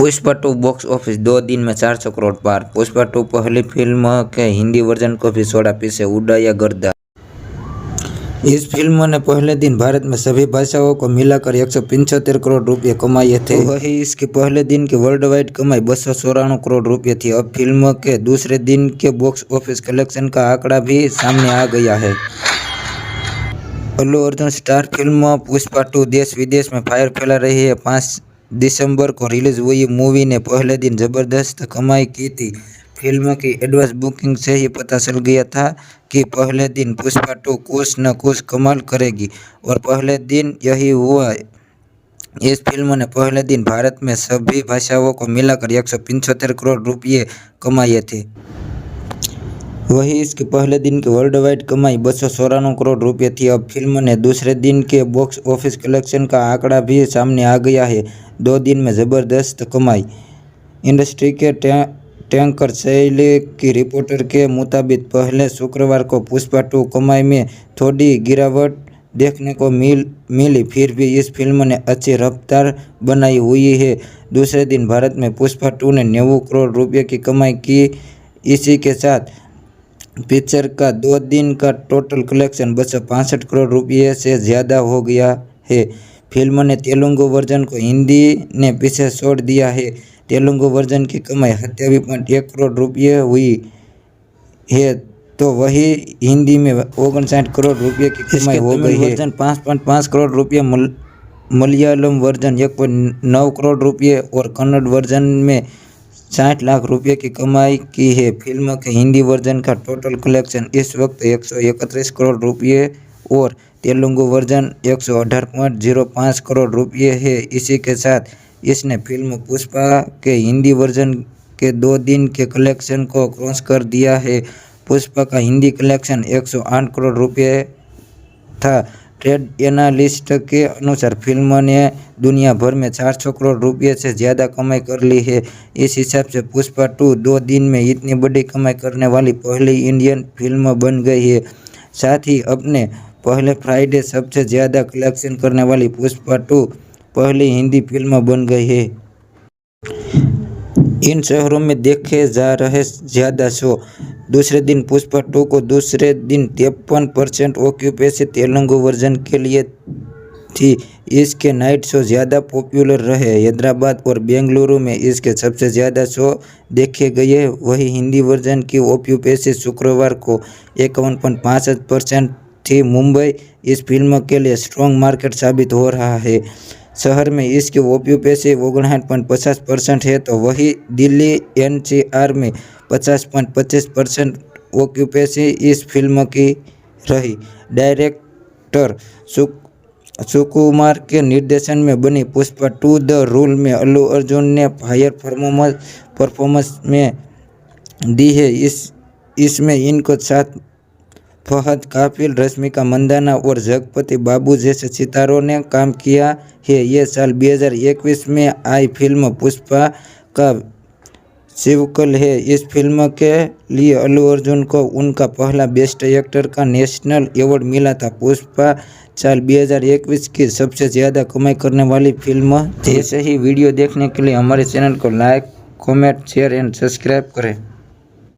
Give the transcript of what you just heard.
Pushpa 2 box office 2 दिन में 400 करोड़ पार। पुष्पा 2 पहली फिल्म के हिंदी वर्जन को भी छोड़ा पीछे, उड़ाया गर्दा। इस फिल्म ने पहले दिन भारत में सभी भाषाओं को मिलाकर 175 करोड़ रुपये कमाए थे। वही इसके पहले दिन की वर्ल्ड वाइड कमाई 294 करोड़ रुपये थी। अब फिल्म के दूसरे दिन के बॉक्स ऑफिस कलेक्शन का आंकड़ा भी सामने आ गया है। अल्लू अर्जुन स्टार फिल्म पुष्पा 2 देश विदेश में फायर फैला रही है। 5 दिसंबर को रिलीज हुई मूवी ने पहले दिन जबरदस्त कमाई की थी। फिल्म की एडवांस बुकिंग से ही पता चल गया था कि पहले दिन पुष्पा 2 कुछ न कुछ कमाल करेगी, और पहले दिन यही हुआ। इस फिल्म ने पहले दिन भारत में सभी भाषाओं को मिलाकर 175 करोड़ रुपये कमाए थे। वही इसके पहले दिन की वर्ल्ड वाइड कमाई 294 करोड़ रुपये थी। अब फिल्म ने दूसरे दिन के बॉक्स ऑफिस कलेक्शन का आंकड़ा भी सामने आ गया है। 2 दिन में ज़बरदस्त कमाई। इंडस्ट्री के टैंकर शैली की रिपोर्टर के मुताबिक पहले शुक्रवार को पुष्पा 2 कमाई में थोड़ी गिरावट देखने को मिली, फिर भी इस फिल्म ने अच्छी रफ्तार बनाई हुई है। दूसरे दिन भारत में पुष्पा 2 ने 90 करोड़ रुपये की कमाई की। इसी के साथ पिक्चर का 2 दिन का टोटल कलेक्शन 265 करोड़ रुपये से ज़्यादा हो गया है। फिल्म ने तेलुगु वर्जन को हिंदी ने पीछे छोड़ दिया है। तेलुगु वर्जन की कमाई 27.1 करोड़ रुपये हुई है, तो वही हिंदी में 59 करोड़ रुपये की कमाई हो गई है। वर्जन 5.5 करोड़ रुपये, मलयालम वर्जन 1.9 करोड़ रुपये और कन्नड़ वर्जन में 60 लाख रुपये की कमाई की है। फिल्म के हिंदी वर्जन का टोटल कलेक्शन इस वक्त 131 करोड़ रुपये और तेलुगु वर्जन 118.05 करोड़ रुपये है। इसी के साथ इसने फिल्म पुष्पा के हिंदी वर्जन के 2 दिन के कलेक्शन को क्रॉस कर दिया है। पुष्पा का हिंदी कलेक्शन 108 करोड़ रुपये था। ट्रेड एनालिस्ट के अनुसार फिल्म ने दुनिया भर में 400 करोड़ रुपये से ज़्यादा कमाई कर ली है। इस हिसाब से पुष्पा 2 दिन में इतनी बड़ी कमाई करने वाली पहली इंडियन फिल्म बन गई है। साथ ही अपने पहले फ्राइडे सबसे ज़्यादा कलेक्शन करने वाली पुष्पा 2 पहली हिंदी फिल्म बन गई है। इन शहरों में देखे जा रहे ज़्यादा शो। दूसरे दिन पुष्पा 2 को दूसरे दिन 53% ऑक्यूपेंसी तेलुगु वर्जन के लिए थी। इसके नाइट शो ज़्यादा पॉपुलर रहे। हैदराबाद और बेंगलुरु में इसके सबसे ज़्यादा शो देखे गए। वही हिंदी वर्जन की ऑक्यूपेंसी शुक्रवार को 51.5% थी। मुंबई इस फिल्म के लिए स्ट्रॉन्ग मार्केट साबित हो रहा है। शहर में इसकी ऑक्यूपेंसी 59.50% है, तो वही दिल्ली एनसीआर में 50.25% ऑक्यूपेंसी इस फिल्म की रही। डायरेक्टर सुकुमार के निर्देशन में बनी पुष्पा 2 द रूल में अल्लू अर्जुन ने फायर परफॉर्मेंस में दी है। इसमें इनको साथ फहद काफिल, रश्मिका मंदाना और जगपति बाबू जैसे सितारों ने काम किया है। ये साल 2021 में आई फिल्म पुष्पा का सीक्वल है। इस फिल्म के लिए अल्लू अर्जुन को उनका पहला बेस्ट एक्टर का नेशनल अवार्ड मिला था। पुष्पा साल 2021 की सबसे ज़्यादा कमाई करने वाली फिल्म थी। ऐसे ही वीडियो देखने के लिए हमारे चैनल को like, comment, share and subscribe करें।